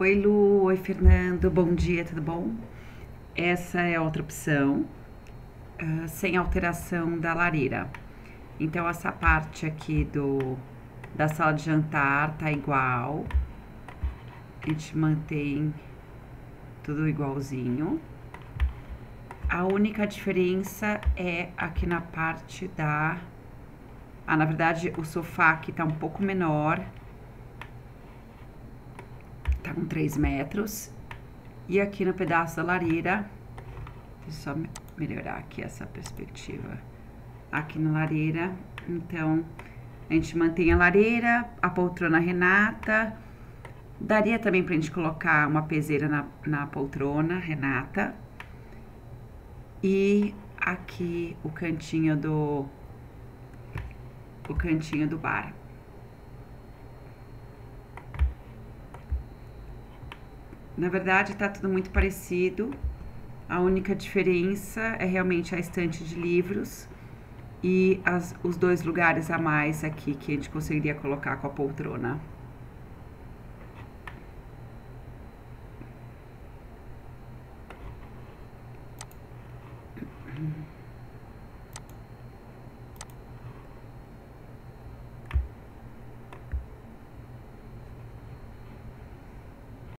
Oi, Lu. Oi, Fernando. Bom dia, tudo bom? Essa é outra opção, sem alteração da lareira. Então, essa parte aqui da sala de jantar tá igual. A gente mantém tudo igualzinho. A única diferença é aqui na parte da... na verdade, o sofá aqui tá um pouco menor. Tá com 3 metros. E aqui no pedaço da lareira, deixa eu só melhorar aqui essa perspectiva. Aqui na lareira, então, a gente mantém a lareira, a poltrona Renata. Daria também pra gente colocar uma peseira na poltrona Renata. E aqui o cantinho do bar. Na verdade, tá tudo muito parecido. A única diferença é realmente a estante de livros e os 2 lugares a mais aqui que a gente conseguiria colocar com a poltrona.